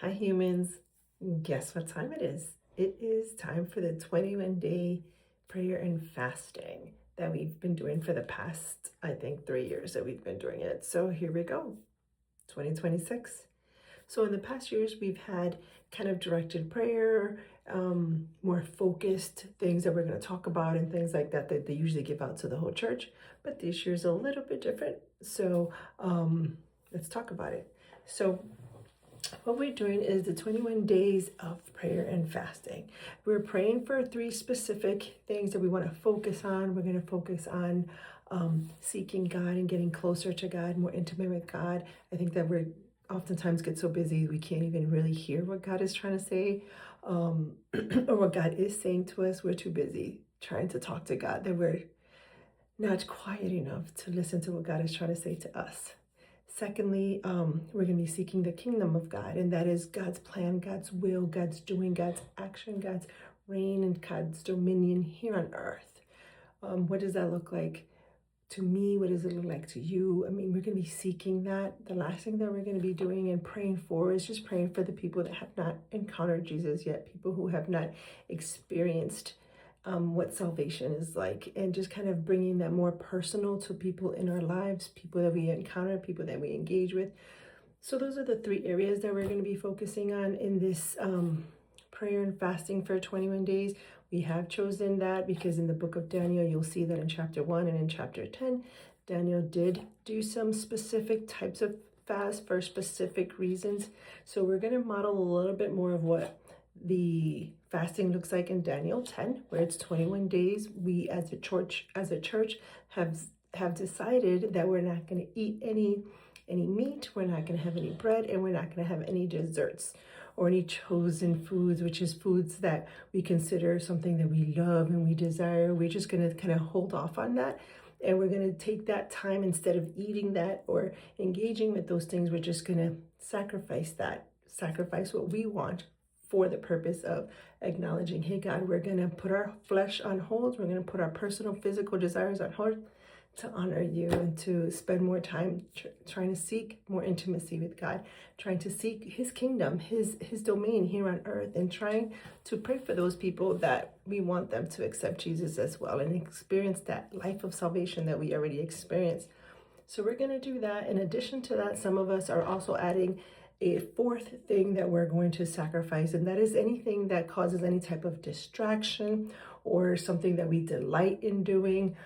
Hi, humans. Guess what time it is? It is time for the 21-day prayer and fasting that we've been doing for the past, I think, 3 years that we've been doing it. So here we go, 2026. So in the past years, we've had kind of directed prayer, more focused things that we're going to talk about and things like that that they usually give out to the whole church. But this year's a little bit different. So let's talk about it. So what we're doing is the 21 days of prayer and fasting. We're praying for three specific things that we want to focus on. We're going to focus on seeking God and getting closer to God, more intimate with God. I think that we're oftentimes get so busy we can't even really hear what God is trying to say, or what God is saying to us. We're too busy trying to talk to God that we're not quiet enough to listen to what God is trying to say to us. Secondly, we're going to be seeking the kingdom of God, and that is God's plan, God's will, God's doing, God's action, God's reign, and God's dominion here on earth. What does that look like to me? What does it look like to you? I mean, we're going to be seeking that. The last thing that we're going to be doing and praying for is just praying for the people that have not encountered Jesus yet, people who have not experienced what salvation is like, and just kind of bringing that more personal to people in our lives, people that we encounter, people that we engage with. So those are the three areas that we're going to be focusing on in this prayer and fasting for 21 days. We have chosen that because in the book of Daniel, you'll see that in chapter 1 and in chapter 10, Daniel did do some specific types of fast for specific reasons. So we're going to model a little bit more of what the fasting looks like in Daniel 10, where it's 21 days. We as a church have decided that we're not going to eat any meat, we're not going to have any bread, and we're not going to have any desserts or any chosen foods, which is foods that we consider something that we love and we desire. We're just going to kind of hold off on that. And we're going to take that time, instead of eating that or engaging with those things, we're just going to sacrifice what we want for the purpose of acknowledging, hey, God, we're going to put our flesh on hold. We're going to put our personal physical desires on hold to honor you and to spend more time trying to seek more intimacy with God, trying to seek his kingdom, his domain here on earth, and trying to pray for those people that we want them to accept Jesus as well and experience that life of salvation that we already experienced. So we're going to do that. In addition to that, some of us are also adding a fourth thing that we're going to sacrifice, and that is anything that causes any type of distraction or something that we delight in doing.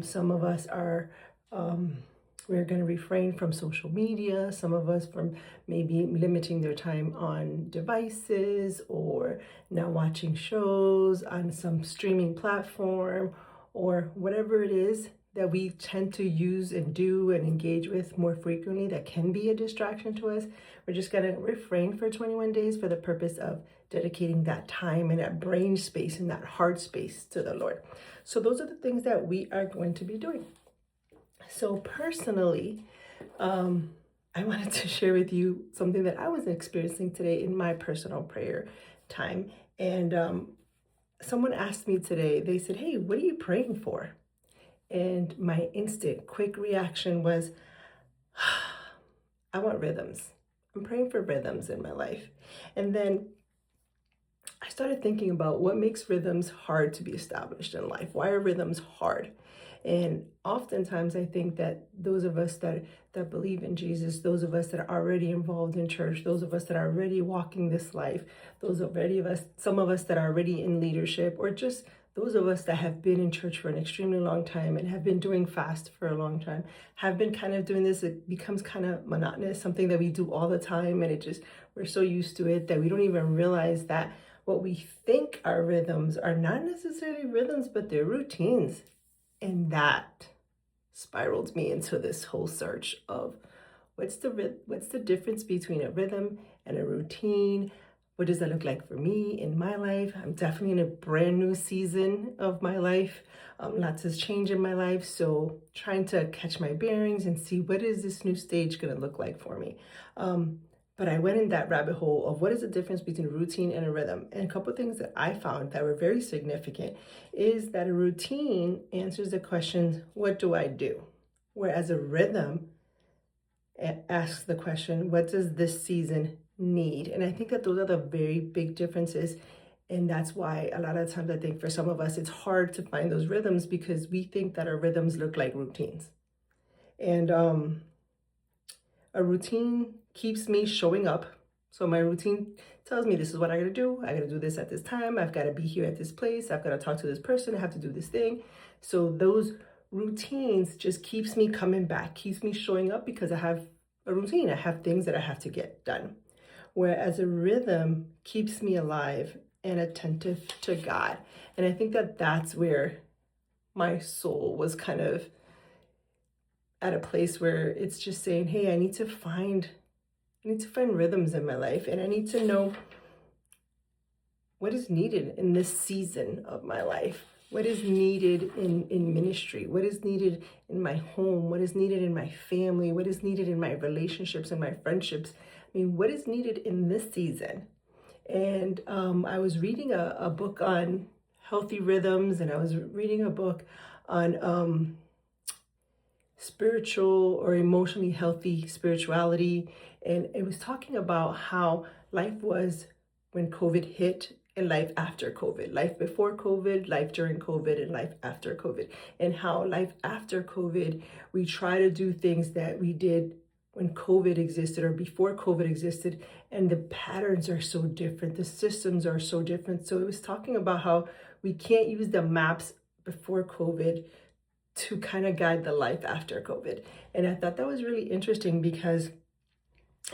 Some of us are, we're going to refrain from social media. Some of us from maybe limiting their time on devices, or not watching shows on some streaming platform, or whatever it is that we tend to use and do and engage with more frequently that can be a distraction to us. We're just going to refrain for 21 days for the purpose of dedicating that time and that brain space and that heart space to the Lord. So those are the things that we are going to be doing. So personally, I wanted to share with you something that I was experiencing today in my personal prayer time. And someone asked me today, they said, hey, what are you praying for? And my instant quick reaction was, I want rhythms. I'm praying for rhythms in my life. And then I started thinking about what makes rhythms hard to be established in life. Why are rhythms hard? And oftentimes I think that those of us that believe in Jesus, those of us that are already involved in church, those of us that are already walking this life, some of us that are already in leadership, or just those of us that have been in church for an extremely long time and have been doing fast for a long time, have been kind of doing this. It becomes kind of monotonous, something that we do all the time, and we're so used to it that we don't even realize that what we think are rhythms are not necessarily rhythms, but they're routines. And that spiraled me into this whole search of what's the difference between a rhythm and a routine? What does that look like for me in my life? I'm definitely in a brand new season of my life. Lots has changed in my life. So trying to catch my bearings and see what is this new stage going to look like for me. But I went in that rabbit hole of what is the difference between a routine and a rhythm. And a couple of things that I found that were very significant is that a routine answers the question, what do I do? Whereas a rhythm asks the question, what does this season need. And I think that those are the very big differences. And that's why a lot of times I think for some of us, it's hard to find those rhythms because we think that our rhythms look like routines. And a routine keeps me showing up. So my routine tells me this is what I gotta do. I gotta do this at this time. I've gotta be here at this place. I've gotta talk to this person. I have to do this thing. So those routines just keeps me coming back, keeps me showing up because I have a routine. I have things that I have to get done. Whereas a rhythm keeps me alive and attentive to God. And I think that that's where my soul was kind of at a place where it's just saying, hey, I need to find rhythms in my life, and I need to know what is needed in this season of my life. What is needed in ministry? What is needed in my home? What is needed in my family? What is needed in my relationships and my friendships? I mean, what is needed in this season? And I was reading a book on healthy rhythms, and I was reading a book on spiritual or emotionally healthy spirituality. And it was talking about how life was when COVID hit and life after COVID, life before COVID, life during COVID, and life after COVID. And how life after COVID, we try to do things that we did when COVID existed or before COVID existed, and the patterns are so different, the systems are so different. So it was talking about how we can't use the maps before COVID to kind of guide the life after COVID. And I thought that was really interesting because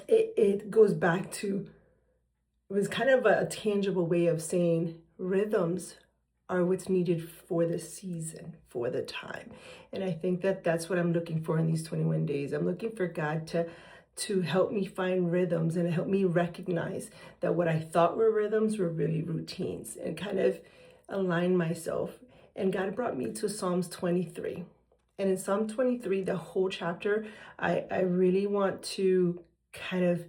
it goes back to, it was kind of a tangible way of saying rhythms are what's needed for the season, for the time. And I think that that's what I'm looking for in these 21 days. I'm looking for God to help me find rhythms and help me recognize that what I thought were rhythms were really routines, and kind of align myself. And God brought me to Psalms 23. And in Psalm 23, the whole chapter, I really want to kind of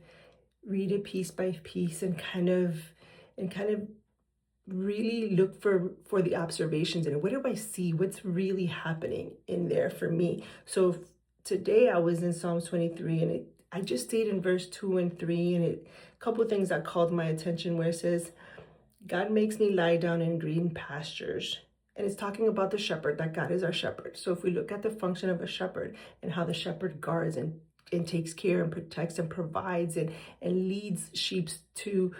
read it piece by piece and kind of really look for the observations and what do I see, what's really happening in there for me. So today I was in Psalms 23, and I just stayed in verse 2 and 3, and a couple of things that called my attention, where it says, God makes me lie down in green pastures. And it's talking about the shepherd, that God is our shepherd. So if we look at the function of a shepherd and how the shepherd guards and takes care and protects and provides and leads sheep to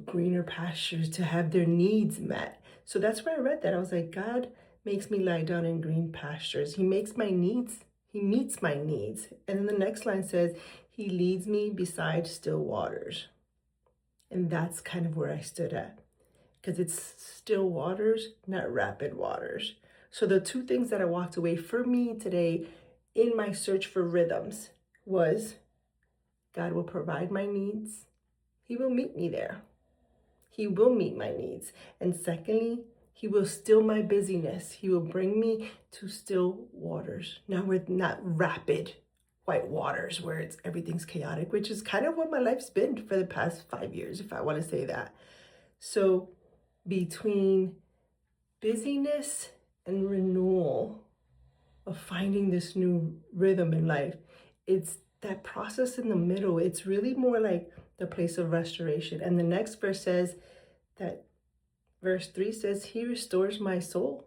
greener pastures to have their needs met. So that's where I read that. I was like, God makes me lie down in green pastures. He makes my needs. He meets my needs. And then the next line says, he leads me beside still waters. And that's kind of where I stood at, because it's still waters, not rapid waters. So the two things that I walked away for me today in my search for rhythms was, God will provide my needs. He will meet me there. He will meet my needs. And secondly, he will still my busyness. He will bring me to still waters. Now, we're not rapid white waters where everything's chaotic, which is kind of what my life's been for the past 5 years, if I want to say that. So between busyness and renewal of finding this new rhythm in life, it's that process in the middle. It's really more like the place of restoration. And the next verse says that, verse 3 says, he restores my soul.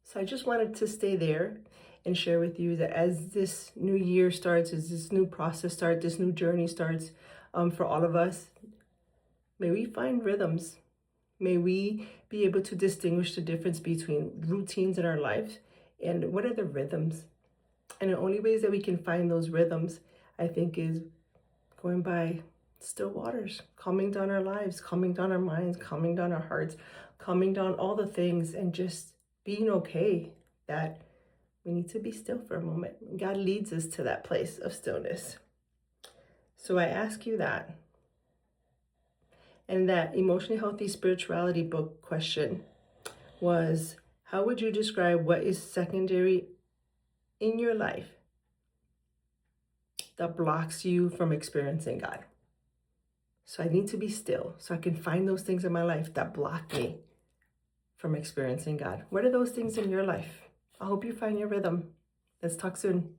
So I just wanted to stay there and share with you that as this new year starts, as this new process starts, this new journey starts for all of us, may we find rhythms. May we be able to distinguish the difference between routines in our lives and what are the rhythms. And the only ways that we can find those rhythms, I think, is going by still waters, calming down our lives, calming down our minds, calming down our hearts, calming down all the things, and just being okay that we need to be still for a moment. God leads us to that place of stillness. So I ask you that. And that emotionally healthy spirituality book question was, how would you describe what is secondary in your life that blocks you from experiencing God? So I need to be still so I can find those things in my life that block me from experiencing God. What are those things in your life? I hope you find your rhythm. Let's talk soon.